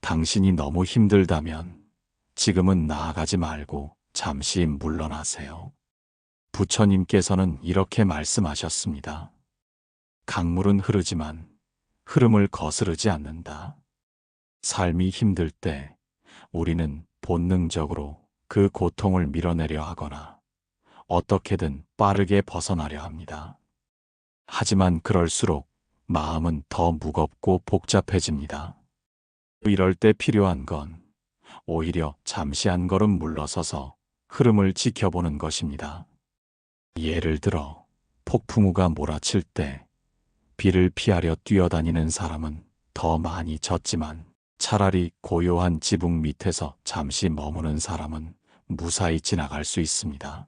당신이 너무 힘들다면 지금은 나아가지 말고 잠시 물러나세요. 부처님께서는 이렇게 말씀하셨습니다. 강물은 흐르지만 흐름을 거스르지 않는다. 삶이 힘들 때 우리는 본능적으로 그 고통을 밀어내려 하거나 어떻게든 빠르게 벗어나려 합니다. 하지만 그럴수록 마음은 더 무겁고 복잡해집니다. 이럴 때 필요한 건 오히려 잠시 한 걸음 물러서서 흐름을 지켜보는 것입니다. 예를 들어 폭풍우가 몰아칠 때 비를 피하려 뛰어다니는 사람은 더 많이 젖지만 차라리 고요한 지붕 밑에서 잠시 머무는 사람은 무사히 지나갈 수 있습니다.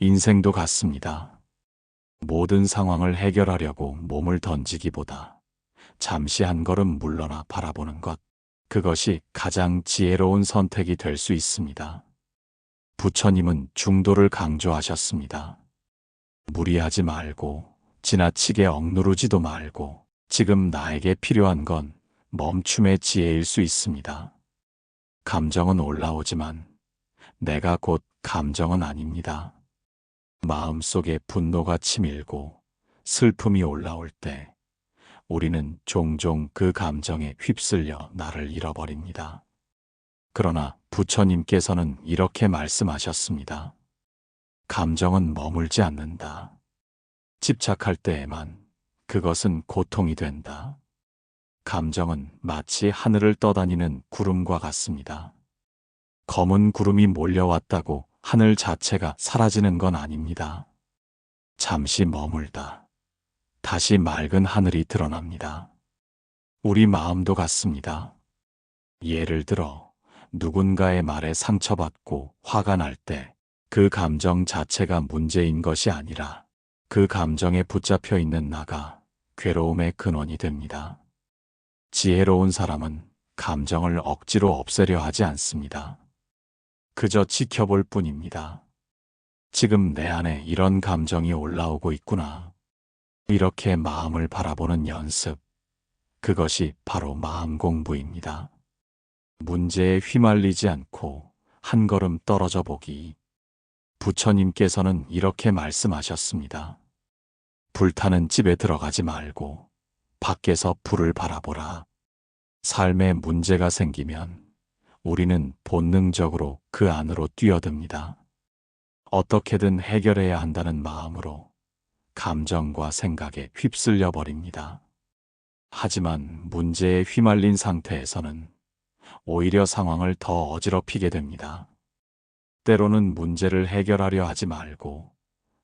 인생도 같습니다. 모든 상황을 해결하려고 몸을 던지기보다 잠시 한 걸음 물러나 바라보는 것, 그것이 가장 지혜로운 선택이 될 수 있습니다. 부처님은 중도를 강조하셨습니다. 무리하지 말고 지나치게 억누르지도 말고 지금 나에게 필요한 건 멈춤의 지혜일 수 있습니다. 감정은 올라오지만 내가 곧 감정은 아닙니다. 마음속에 분노가 치밀고 슬픔이 올라올 때 우리는 종종 그 감정에 휩쓸려 나를 잃어버립니다. 그러나 부처님께서는 이렇게 말씀하셨습니다. 감정은 머물지 않는다. 집착할 때에만 그것은 고통이 된다. 감정은 마치 하늘을 떠다니는 구름과 같습니다. 검은 구름이 몰려왔다고 하늘 자체가 사라지는 건 아닙니다. 잠시 머물다 다시 맑은 하늘이 드러납니다. 우리 마음도 같습니다. 예를 들어 누군가의 말에 상처받고 화가 날 때 그 감정 자체가 문제인 것이 아니라 그 감정에 붙잡혀 있는 나가 괴로움의 근원이 됩니다. 지혜로운 사람은 감정을 억지로 없애려 하지 않습니다. 그저 지켜볼 뿐입니다. 지금 내 안에 이런 감정이 올라오고 있구나. 이렇게 마음을 바라보는 연습, 그것이 바로 마음 공부입니다. 문제에 휘말리지 않고 한 걸음 떨어져 보기. 부처님께서는 이렇게 말씀하셨습니다. 불타는 집에 들어가지 말고 밖에서 불을 바라보라. 삶에 문제가 생기면 우리는 본능적으로 그 안으로 뛰어듭니다. 어떻게든 해결해야 한다는 마음으로 감정과 생각에 휩쓸려 버립니다. 하지만 문제에 휘말린 상태에서는 오히려 상황을 더 어지럽히게 됩니다. 때로는 문제를 해결하려 하지 말고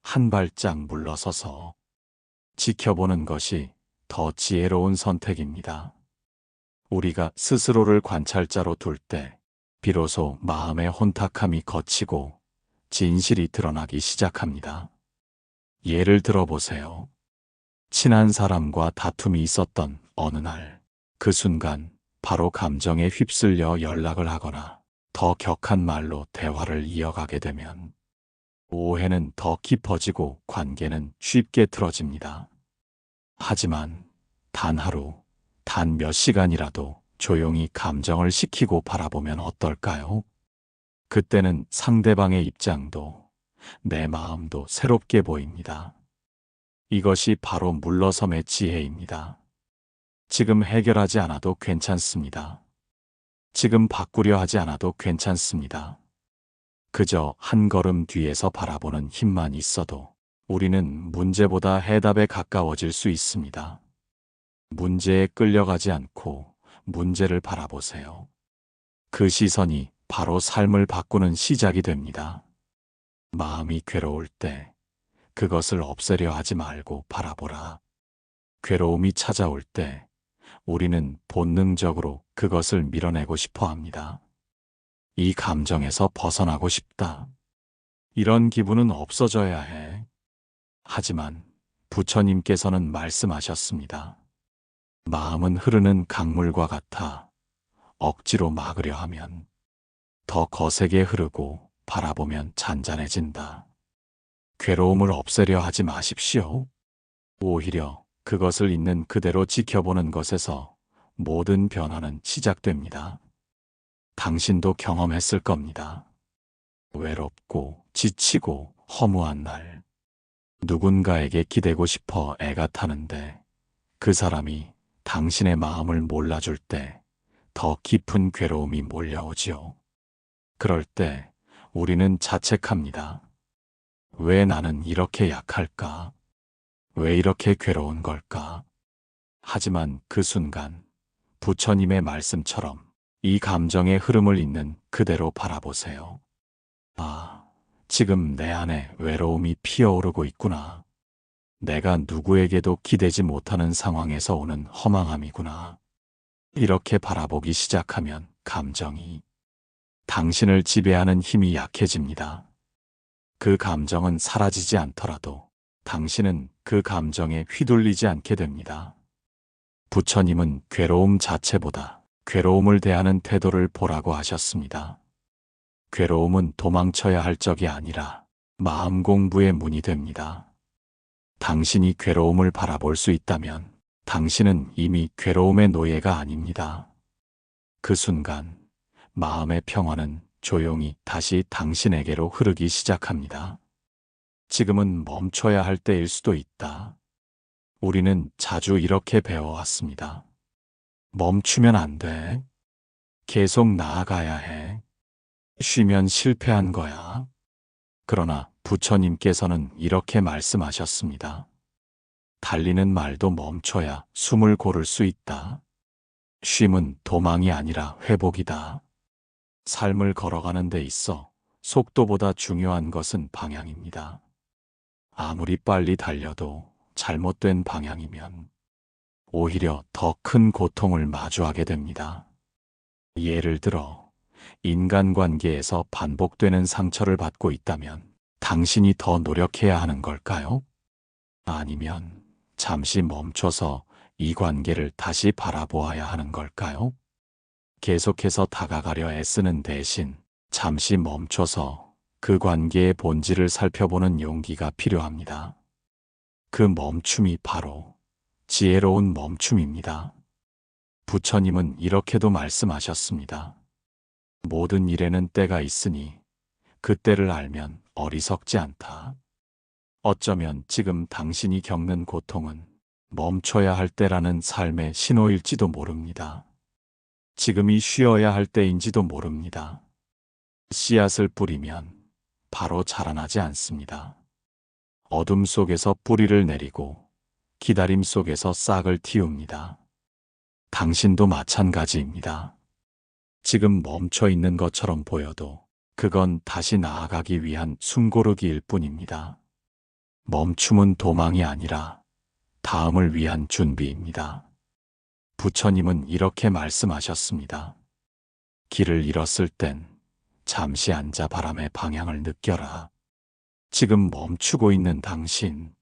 한 발짝 물러서서 지켜보는 것이 더 지혜로운 선택입니다. 우리가 스스로를 관찰자로 둘 때 비로소 마음의 혼탁함이 걷히고 진실이 드러나기 시작합니다. 예를 들어보세요. 친한 사람과 다툼이 있었던 어느 날, 그 순간 바로 감정에 휩쓸려 연락을 하거나 더 격한 말로 대화를 이어가게 되면 오해는 더 깊어지고 관계는 쉽게 틀어집니다. 하지만 단 하루, 단 몇 시간이라도 조용히 감정을 식히고 바라보면 어떨까요? 그때는 상대방의 입장도 내 마음도 새롭게 보입니다. 이것이 바로 물러섬의 지혜입니다. 지금 해결하지 않아도 괜찮습니다. 지금 바꾸려 하지 않아도 괜찮습니다. 그저 한 걸음 뒤에서 바라보는 힘만 있어도 우리는 문제보다 해답에 가까워질 수 있습니다. 문제에 끌려가지 않고 문제를 바라보세요. 그 시선이 바로 삶을 바꾸는 시작이 됩니다. 마음이 괴로울 때 그것을 없애려 하지 말고 바라보라. 괴로움이 찾아올 때 우리는 본능적으로 그것을 밀어내고 싶어 합니다. 이 감정에서 벗어나고 싶다. 이런 기분은 없어져야 해. 하지만 부처님께서는 말씀하셨습니다. 마음은 흐르는 강물과 같아 억지로 막으려 하면 더 거세게 흐르고 바라보면 잔잔해진다. 괴로움을 없애려 하지 마십시오. 오히려 그것을 있는 그대로 지켜보는 것에서 모든 변화는 시작됩니다. 당신도 경험했을 겁니다. 외롭고 지치고 허무한 날. 누군가에게 기대고 싶어 애가 타는데 그 사람이 당신의 마음을 몰라줄 때 더 깊은 괴로움이 몰려오지요. 그럴 때 우리는 자책합니다. 왜 나는 이렇게 약할까? 왜 이렇게 괴로운 걸까? 하지만 그 순간 부처님의 말씀처럼 이 감정의 흐름을 있는 그대로 바라보세요. 아, 지금 내 안에 외로움이 피어오르고 있구나. 내가 누구에게도 기대지 못하는 상황에서 오는 허망함이구나. 이렇게 바라보기 시작하면 감정이 당신을 지배하는 힘이 약해집니다. 그 감정은 사라지지 않더라도 당신은 그 감정에 휘둘리지 않게 됩니다. 부처님은 괴로움 자체보다 괴로움을 대하는 태도를 보라고 하셨습니다. 괴로움은 도망쳐야 할 적이 아니라 마음 공부의 문이 됩니다. 당신이 괴로움을 바라볼 수 있다면 당신은 이미 괴로움의 노예가 아닙니다. 그 순간 마음의 평화는 조용히 다시 당신에게로 흐르기 시작합니다. 지금은 멈춰야 할 때일 수도 있다. 우리는 자주 이렇게 배워왔습니다. 멈추면 안 돼. 계속 나아가야 해. 쉬면 실패한 거야. 그러나 부처님께서는 이렇게 말씀하셨습니다. 달리는 말도 멈춰야 숨을 고를 수 있다. 쉼은 도망이 아니라 회복이다. 삶을 걸어가는 데 있어 속도보다 중요한 것은 방향입니다. 아무리 빨리 달려도 잘못된 방향이면 오히려 더 큰 고통을 마주하게 됩니다. 예를 들어 인간관계에서 반복되는 상처를 받고 있다면 당신이 더 노력해야 하는 걸까요? 아니면 잠시 멈춰서 이 관계를 다시 바라보아야 하는 걸까요? 계속해서 다가가려 애쓰는 대신 잠시 멈춰서 그 관계의 본질을 살펴보는 용기가 필요합니다. 그 멈춤이 바로 지혜로운 멈춤입니다. 부처님은 이렇게도 말씀하셨습니다. 모든 일에는 때가 있으니 그 때를 알면 어리석지 않다. 어쩌면 지금 당신이 겪는 고통은 멈춰야 할 때라는 삶의 신호일지도 모릅니다. 지금이 쉬어야 할 때인지도 모릅니다. 씨앗을 뿌리면 바로 자라나지 않습니다. 어둠 속에서 뿌리를 내리고 기다림 속에서 싹을 틔웁니다. 당신도 마찬가지입니다. 지금 멈춰 있는 것처럼 보여도 그건 다시 나아가기 위한 숨고르기일 뿐입니다. 멈춤은 도망이 아니라 다음을 위한 준비입니다. 부처님은 이렇게 말씀하셨습니다. 길을 잃었을 땐 잠시 앉아 바람의 방향을 느껴라. 지금 멈추고 있는 당신,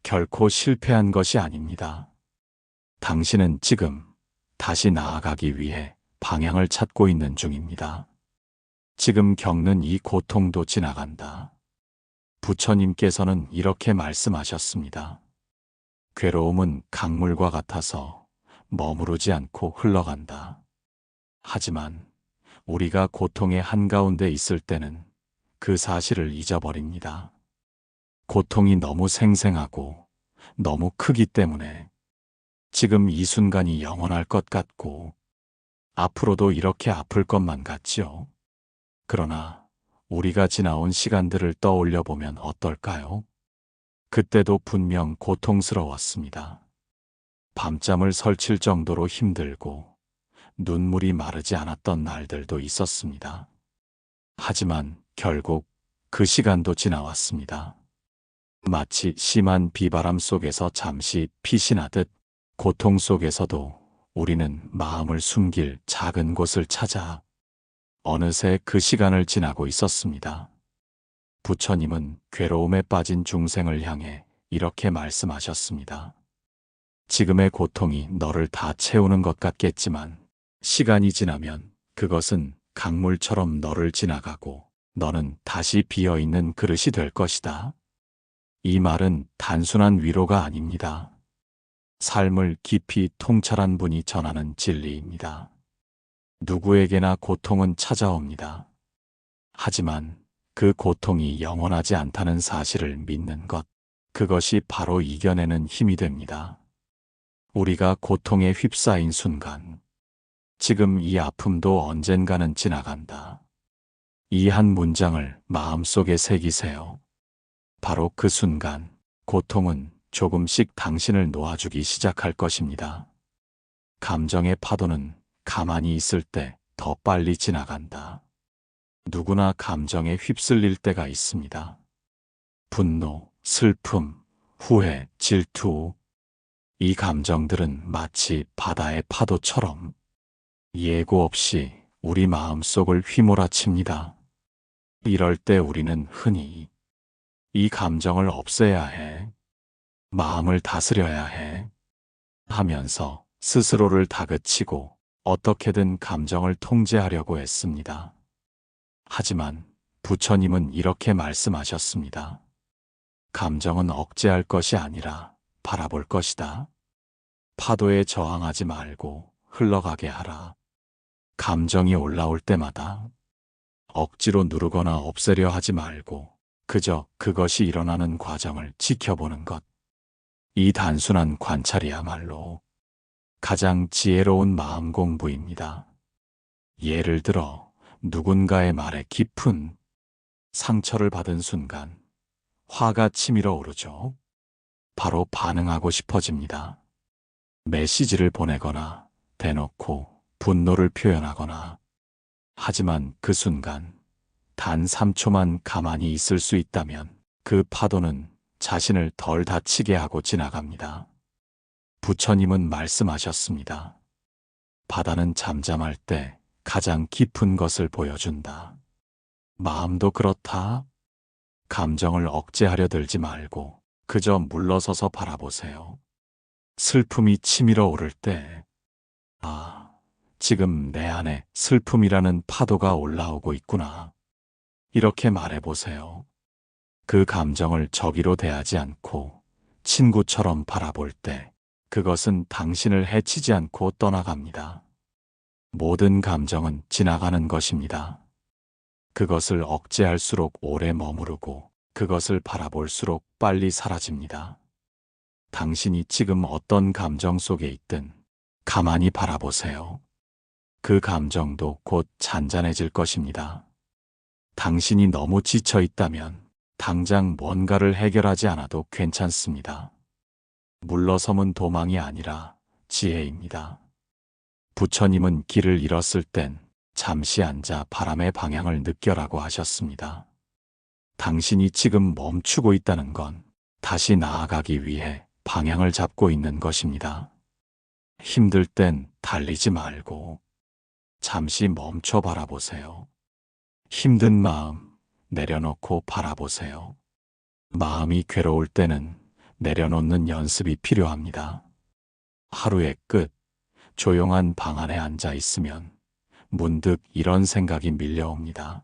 결코 실패한 것이 아닙니다. 당신은 지금 다시 나아가기 위해 방향을 찾고 있는 중입니다. 지금 겪는 이 고통도 지나간다. 부처님께서는 이렇게 말씀하셨습니다. 괴로움은 강물과 같아서 머무르지 않고 흘러간다. 하지만 우리가 고통의 한가운데 있을 때는 그 사실을 잊어버립니다. 고통이 너무 생생하고 너무 크기 때문에 지금 이 순간이 영원할 것 같고 앞으로도 이렇게 아플 것만 같지요. 그러나 우리가 지나온 시간들을 떠올려 보면 어떨까요? 그때도 분명 고통스러웠습니다. 밤잠을 설칠 정도로 힘들고 눈물이 마르지 않았던 날들도 있었습니다. 하지만 결국 그 시간도 지나왔습니다. 마치 심한 비바람 속에서 잠시 피신하듯 고통 속에서도 우리는 마음을 숨길 작은 곳을 찾아 어느새 그 시간을 지나고 있었습니다. 부처님은 괴로움에 빠진 중생을 향해 이렇게 말씀하셨습니다. 지금의 고통이 너를 다 채우는 것 같겠지만 시간이 지나면 그것은 강물처럼 너를 지나가고 너는 다시 비어있는 그릇이 될 것이다. 이 말은 단순한 위로가 아닙니다. 삶을 깊이 통찰한 분이 전하는 진리입니다. 누구에게나 고통은 찾아옵니다. 하지만 그 고통이 영원하지 않다는 사실을 믿는 것, 그것이 바로 이겨내는 힘이 됩니다. 우리가 고통에 휩싸인 순간, 지금 이 아픔도 언젠가는 지나간다. 이 한 문장을 마음속에 새기세요. 바로 그 순간, 고통은 조금씩 당신을 놓아주기 시작할 것입니다. 감정의 파도는 가만히 있을 때 더 빨리 지나간다. 누구나 감정에 휩쓸릴 때가 있습니다. 분노, 슬픔, 후회, 질투. 이 감정들은 마치 바다의 파도처럼 예고 없이 우리 마음속을 휘몰아칩니다. 이럴 때 우리는 흔히 이 감정을 없애야 해, 마음을 다스려야 해 하면서 스스로를 다그치고 어떻게든 감정을 통제하려고 했습니다. 하지만 부처님은 이렇게 말씀하셨습니다. 감정은 억제할 것이 아니라 바라볼 것이다. 파도에 저항하지 말고 흘러가게 하라. 감정이 올라올 때마다 억지로 누르거나 없애려 하지 말고 그저 그것이 일어나는 과정을 지켜보는 것. 이 단순한 관찰이야말로 가장 지혜로운 마음 공부입니다. 예를 들어 누군가의 말에 깊은 상처를 받은 순간 화가 치밀어 오르죠. 바로 반응하고 싶어집니다. 메시지를 보내거나 대놓고 분노를 표현하거나. 하지만 그 순간 단 3초만 가만히 있을 수 있다면 그 파도는 자신을 덜 다치게 하고 지나갑니다. 부처님은 말씀하셨습니다. 바다는 잠잠할 때 가장 깊은 것을 보여준다. 마음도 그렇다. 감정을 억제하려 들지 말고 그저 물러서서 바라보세요. 슬픔이 치밀어 오를 때, 지금 내 안에 슬픔이라는 파도가 올라오고 있구나. 이렇게 말해보세요. 그 감정을 적이로 대하지 않고 친구처럼 바라볼 때 그것은 당신을 해치지 않고 떠나갑니다. 모든 감정은 지나가는 것입니다. 그것을 억제할수록 오래 머무르고 그것을 바라볼수록 빨리 사라집니다. 당신이 지금 어떤 감정 속에 있든 가만히 바라보세요. 그 감정도 곧 잔잔해질 것입니다. 당신이 너무 지쳐 있다면 당장 뭔가를 해결하지 않아도 괜찮습니다. 물러섬은 도망이 아니라 지혜입니다. 부처님은 길을 잃었을 땐 잠시 앉아 바람의 방향을 느껴라고 하셨습니다. 당신이 지금 멈추고 있다는 건 다시 나아가기 위해 방향을 잡고 있는 것입니다. 힘들 땐 달리지 말고 잠시 멈춰 바라보세요. 힘든 마음 내려놓고 바라보세요. 마음이 괴로울 때는 내려놓는 연습이 필요합니다. 하루의 끝, 조용한 방 안에 앉아 있으면 문득 이런 생각이 밀려옵니다.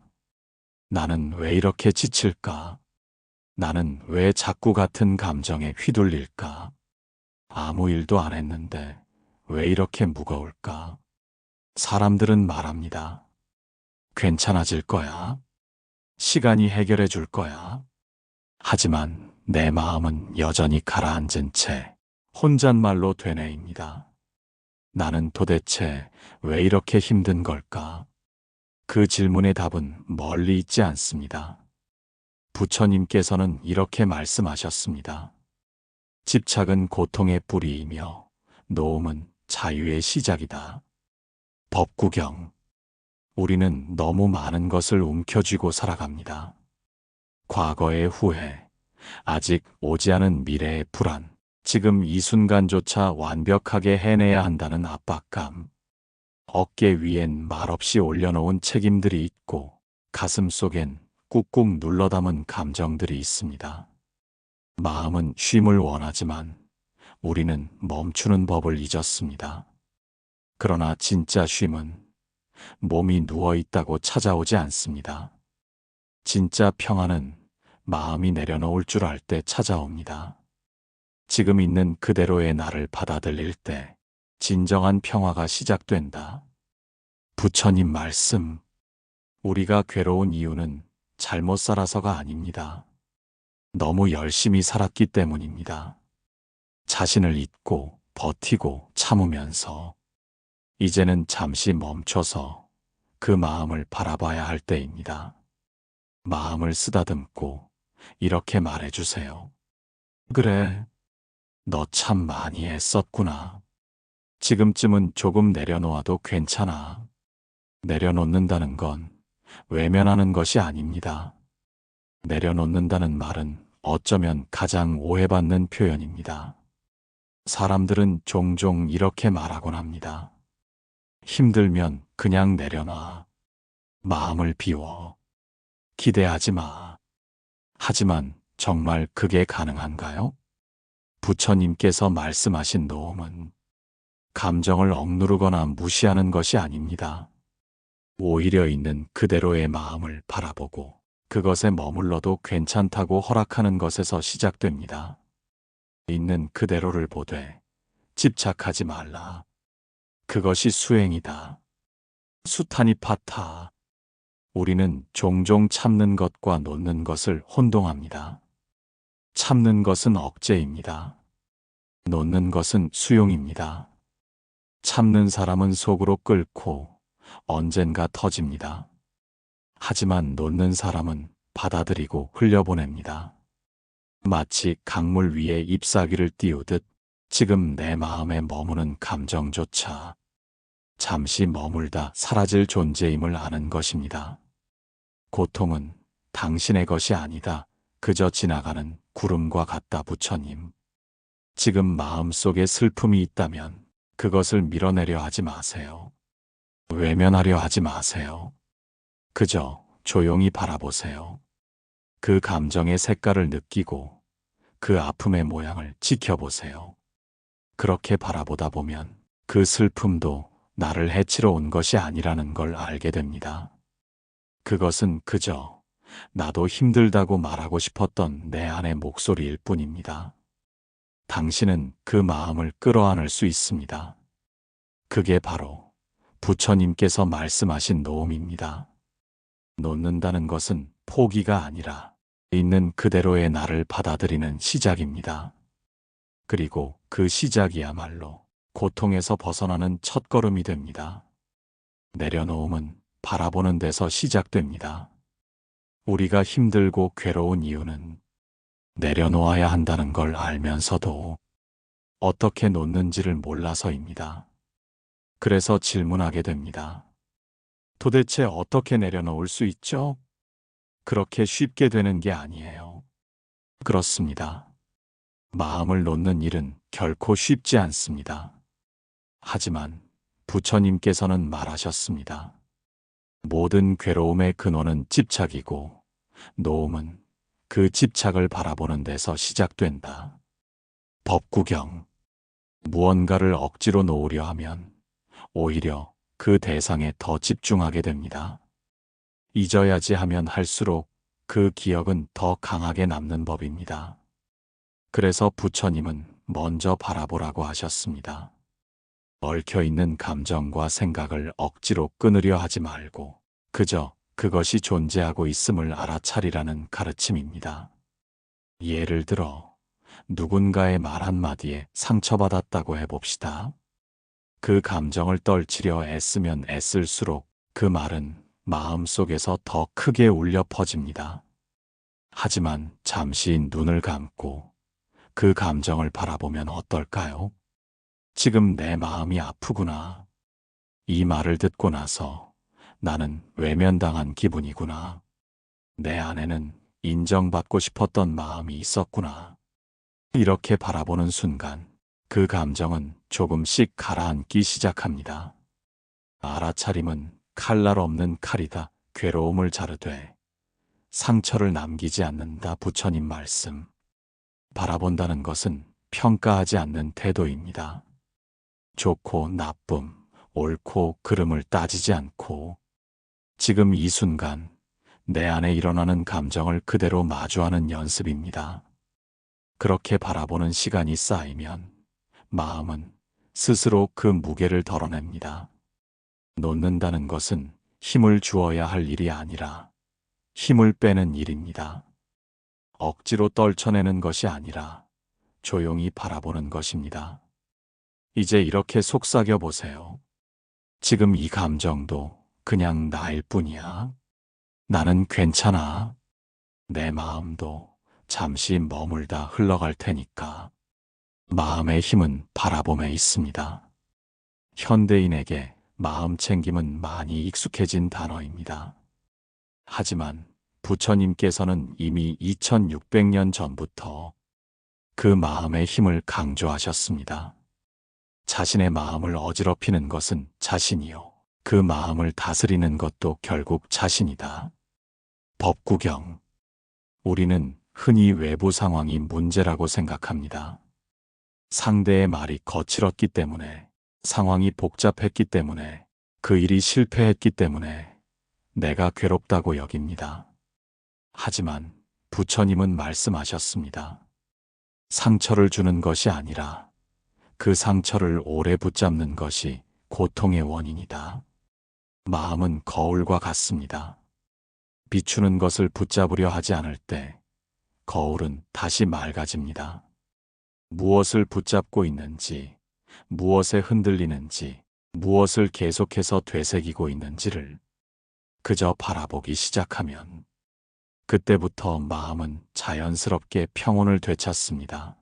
나는 왜 이렇게 지칠까? 나는 왜 자꾸 같은 감정에 휘둘릴까? 아무 일도 안 했는데 왜 이렇게 무거울까? 사람들은 말합니다. 괜찮아질 거야. 시간이 해결해 줄 거야. 하지만 내 마음은 여전히 가라앉은 채 혼잣말로 되뇌입니다. 나는 도대체 왜 이렇게 힘든 걸까? 그 질문의 답은 멀리 있지 않습니다. 부처님께서는 이렇게 말씀하셨습니다. 집착은 고통의 뿌리이며 노음은 자유의 시작이다. 법구경. 우리는 너무 많은 것을 움켜쥐고 살아갑니다. 과거의 후회, 아직 오지 않은 미래의 불안, 지금 이 순간조차 완벽하게 해내야 한다는 압박감, 어깨 위엔 말없이 올려놓은 책임들이 있고 가슴 속엔 꾹꾹 눌러 담은 감정들이 있습니다. 마음은 쉼을 원하지만 우리는 멈추는 법을 잊었습니다. 그러나 진짜 쉼은 몸이 누워있다고 찾아오지 않습니다. 진짜 평안은 마음이 내려놓을 줄 알 때 찾아옵니다. 지금 있는 그대로의 나를 받아들일 때 진정한 평화가 시작된다. 부처님 말씀. 우리가 괴로운 이유는 잘못 살아서가 아닙니다. 너무 열심히 살았기 때문입니다. 자신을 잊고 버티고 참으면서 이제는 잠시 멈춰서 그 마음을 바라봐야 할 때입니다. 마음을 쓰다듬고 이렇게 말해주세요. 그래, 너 참 많이 애썼구나. 지금쯤은 조금 내려놓아도 괜찮아. 내려놓는다는 건 외면하는 것이 아닙니다. 내려놓는다는 말은 어쩌면 가장 오해받는 표현입니다. 사람들은 종종 이렇게 말하곤 합니다. 힘들면 그냥 내려놔. 마음을 비워. 기대하지 마. 하지만 정말 그게 가능한가요? 부처님께서 말씀하신 노음은 감정을 억누르거나 무시하는 것이 아닙니다. 오히려 있는 그대로의 마음을 바라보고 그것에 머물러도 괜찮다고 허락하는 것에서 시작됩니다. 있는 그대로를 보되 집착하지 말라. 그것이 수행이다. 수타니파타. 우리는 종종 참는 것과 놓는 것을 혼동합니다. 참는 것은 억제입니다. 놓는 것은 수용입니다. 참는 사람은 속으로 끓고 언젠가 터집니다. 하지만 놓는 사람은 받아들이고 흘려보냅니다. 마치 강물 위에 잎사귀를 띄우듯 지금 내 마음에 머무는 감정조차 잠시 머물다 사라질 존재임을 아는 것입니다. 고통은 당신의 것이 아니다. 그저 지나가는 구름과 같다. 부처님. 지금 마음속에 슬픔이 있다면 그것을 밀어내려 하지 마세요. 외면하려 하지 마세요. 그저 조용히 바라보세요. 그 감정의 색깔을 느끼고 그 아픔의 모양을 지켜보세요. 그렇게 바라보다 보면 그 슬픔도 나를 해치러 온 것이 아니라는 걸 알게 됩니다. 그것은 그저 나도 힘들다고 말하고 싶었던 내 안의 목소리일 뿐입니다. 당신은 그 마음을 끌어안을 수 있습니다. 그게 바로 부처님께서 말씀하신 노음입니다. 놓는다는 것은 포기가 아니라 있는 그대로의 나를 받아들이는 시작입니다. 그리고 그 시작이야말로 고통에서 벗어나는 첫걸음이 됩니다. 내려놓음은 바라보는 데서 시작됩니다. 우리가 힘들고 괴로운 이유는 내려놓아야 한다는 걸 알면서도 어떻게 놓는지를 몰라서입니다. 그래서 질문하게 됩니다. 도대체 어떻게 내려놓을 수 있죠? 그렇게 쉽게 되는 게 아니에요. 그렇습니다. 마음을 놓는 일은 결코 쉽지 않습니다. 하지만 부처님께서는 말하셨습니다. 모든 괴로움의 근원은 집착이고 노음은 그 집착을 바라보는 데서 시작된다. 법구경. 무언가를 억지로 놓으려 하면 오히려 그 대상에 더 집중하게 됩니다. 잊어야지 하면 할수록 그 기억은 더 강하게 남는 법입니다. 그래서 부처님은 먼저 바라보라고 하셨습니다. 얽혀있는 감정과 생각을 억지로 끊으려 하지 말고 그저 그것이 존재하고 있음을 알아차리라는 가르침입니다. 예를 들어 누군가의 말 한마디에 상처받았다고 해봅시다. 그 감정을 떨치려 애쓰면 애쓸수록 그 말은 마음속에서 더 크게 울려 퍼집니다. 하지만 잠시 눈을 감고 그 감정을 바라보면 어떨까요? 지금 내 마음이 아프구나. 이 말을 듣고 나서 나는 외면당한 기분이구나. 내 안에는 인정받고 싶었던 마음이 있었구나. 이렇게 바라보는 순간 그 감정은 조금씩 가라앉기 시작합니다. 알아차림은 칼날 없는 칼이다. 괴로움을 자르되 상처를 남기지 않는다. 부처님 말씀. 바라본다는 것은 평가하지 않는 태도입니다. 좋고 나쁨, 옳고 그름을 따지지 않고 지금 이 순간 내 안에 일어나는 감정을 그대로 마주하는 연습입니다. 그렇게 바라보는 시간이 쌓이면 마음은 스스로 그 무게를 덜어냅니다. 놓는다는 것은 힘을 주어야 할 일이 아니라 힘을 빼는 일입니다. 억지로 떨쳐내는 것이 아니라 조용히 바라보는 것입니다. 이제 이렇게 속삭여 보세요. 지금 이 감정도 그냥 나일 뿐이야. 나는 괜찮아. 내 마음도 잠시 머물다 흘러갈 테니까. 마음의 힘은 바라봄에 있습니다. 현대인에게 마음 챙김은 많이 익숙해진 단어입니다. 하지만 부처님께서는 이미 2600년 전부터 그 마음의 힘을 강조하셨습니다. 자신의 마음을 어지럽히는 것은 자신이요. 그 마음을 다스리는 것도 결국 자신이다. 법구경. 우리는 흔히 외부 상황이 문제라고 생각합니다. 상대의 말이 거칠었기 때문에, 상황이 복잡했기 때문에, 그 일이 실패했기 때문에 내가 괴롭다고 여깁니다. 하지만 부처님은 말씀하셨습니다. 상처를 주는 것이 아니라 그 상처를 오래 붙잡는 것이 고통의 원인이다. 마음은 거울과 같습니다. 비추는 것을 붙잡으려 하지 않을 때 거울은 다시 맑아집니다. 무엇을 붙잡고 있는지, 무엇에 흔들리는지, 무엇을 계속해서 되새기고 있는지를 그저 바라보기 시작하면 그때부터 마음은 자연스럽게 평온을 되찾습니다.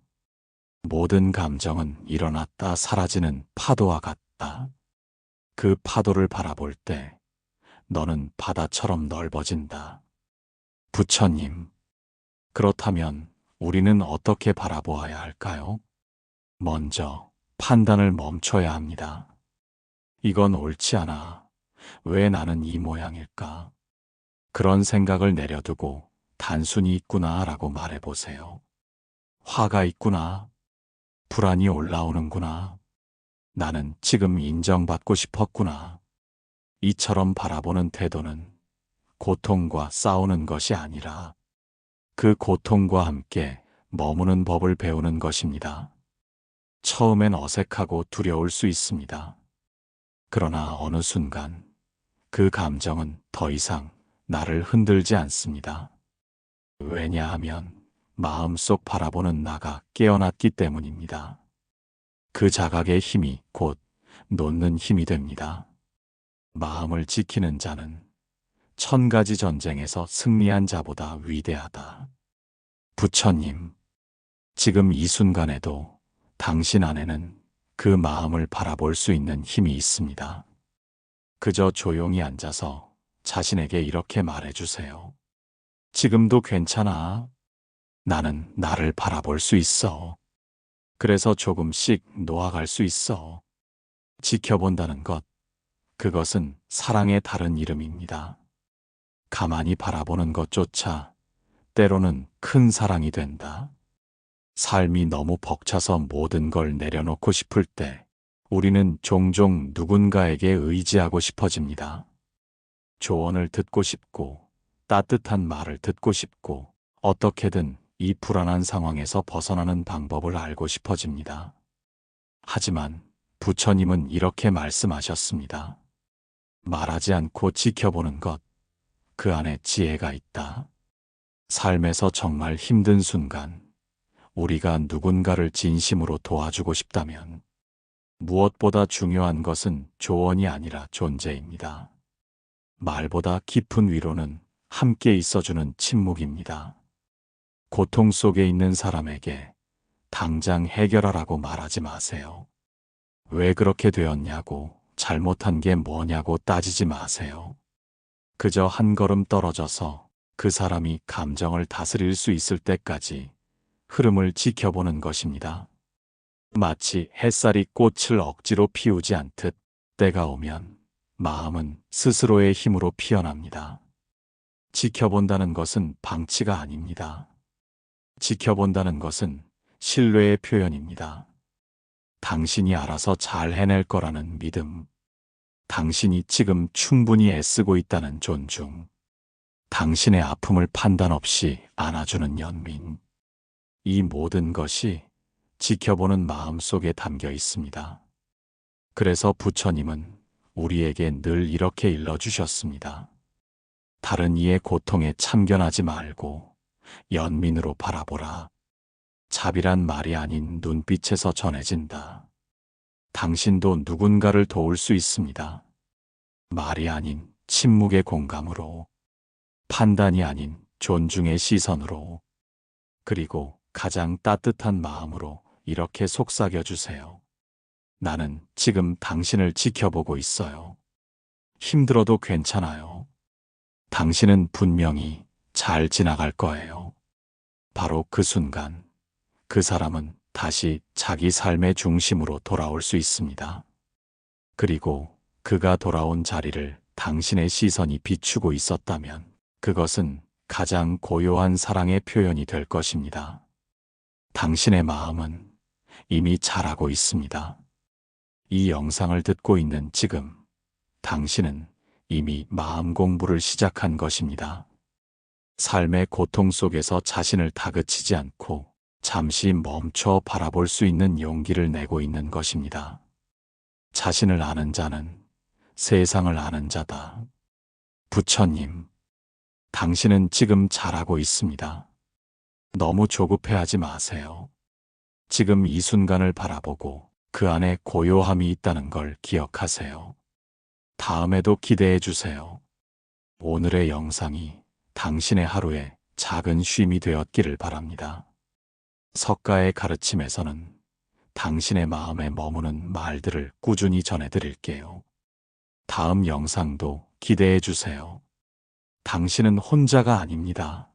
모든 감정은 일어났다 사라지는 파도와 같다. 그 파도를 바라볼 때 너는 바다처럼 넓어진다. 부처님, 그렇다면 우리는 어떻게 바라보아야 할까요? 먼저 판단을 멈춰야 합니다. 이건 옳지 않아. 왜 나는 이 모양일까? 그런 생각을 내려두고 단순히 있구나 라고 말해보세요. 화가 있구나. 불안이 올라오는구나. 나는 지금 인정받고 싶었구나. 이처럼 바라보는 태도는 고통과 싸우는 것이 아니라 그 고통과 함께 머무는 법을 배우는 것입니다. 처음엔 어색하고 두려울 수 있습니다. 그러나 어느 순간 그 감정은 더 이상 나를 흔들지 않습니다. 왜냐하면 마음속 바라보는 나가 깨어났기 때문입니다. 그 자각의 힘이 곧 놓는 힘이 됩니다. 마음을 지키는 자는 1000가지 전쟁에서 승리한 자보다 위대하다. 부처님, 지금 이 순간에도 당신 안에는 그 마음을 바라볼 수 있는 힘이 있습니다. 그저 조용히 앉아서 자신에게 이렇게 말해주세요. 지금도 괜찮아. 나는 나를 바라볼 수 있어. 그래서 조금씩 놓아갈 수 있어. 지켜본다는 것, 그것은 사랑의 다른 이름입니다. 가만히 바라보는 것조차 때로는 큰 사랑이 된다. 삶이 너무 벅차서 모든 걸 내려놓고 싶을 때 우리는 종종 누군가에게 의지하고 싶어집니다. 조언을 듣고 싶고 따뜻한 말을 듣고 싶고 어떻게든 이 불안한 상황에서 벗어나는 방법을 알고 싶어집니다. 하지만 부처님은 이렇게 말씀하셨습니다. 말하지 않고 지켜보는 것, 그 안에 지혜가 있다. 삶에서 정말 힘든 순간, 우리가 누군가를 진심으로 도와주고 싶다면 무엇보다 중요한 것은 조언이 아니라 존재입니다. 말보다 깊은 위로는 함께 있어주는 침묵입니다. 고통 속에 있는 사람에게 당장 해결하라고 말하지 마세요. 왜 그렇게 되었냐고, 잘못한 게 뭐냐고 따지지 마세요. 그저 한 걸음 떨어져서 그 사람이 감정을 다스릴 수 있을 때까지 흐름을 지켜보는 것입니다. 마치 햇살이 꽃을 억지로 피우지 않듯 때가 오면 마음은 스스로의 힘으로 피어납니다. 지켜본다는 것은 방치가 아닙니다. 지켜본다는 것은 신뢰의 표현입니다. 당신이 알아서 잘 해낼 거라는 믿음, 당신이 지금 충분히 애쓰고 있다는 존중, 당신의 아픔을 판단 없이 안아주는 연민. 이 모든 것이 지켜보는 마음 속에 담겨 있습니다. 그래서 부처님은 우리에게 늘 이렇게 일러주셨습니다. 다른 이의 고통에 참견하지 말고 연민으로 바라보라. 자비란 말이 아닌 눈빛에서 전해진다. 당신도 누군가를 도울 수 있습니다. 말이 아닌 침묵의 공감으로, 판단이 아닌 존중의 시선으로, 그리고 가장 따뜻한 마음으로 이렇게 속삭여 주세요. 나는 지금 당신을 지켜보고 있어요. 힘들어도 괜찮아요. 당신은 분명히 잘 지나갈 거예요. 바로 그 순간, 그 사람은 다시 자기 삶의 중심으로 돌아올 수 있습니다. 그리고 그가 돌아온 자리를 당신의 시선이 비추고 있었다면 그것은 가장 고요한 사랑의 표현이 될 것입니다. 당신의 마음은 이미 잘하고 있습니다. 이 영상을 듣고 있는 지금, 당신은 이미 마음 공부를 시작한 것입니다. 삶의 고통 속에서 자신을 다그치지 않고 잠시 멈춰 바라볼 수 있는 용기를 내고 있는 것입니다. 자신을 아는 자는 세상을 아는 자다. 부처님, 당신은 지금 잘하고 있습니다. 너무 조급해하지 마세요. 지금 이 순간을 바라보고 그 안에 고요함이 있다는 걸 기억하세요. 다음에도 기대해 주세요. 오늘의 영상이 당신의 하루에 작은 쉼이 되었기를 바랍니다. 석가의 가르침에서는 당신의 마음에 머무는 말들을 꾸준히 전해드릴게요. 다음 영상도 기대해 주세요. 당신은 혼자가 아닙니다.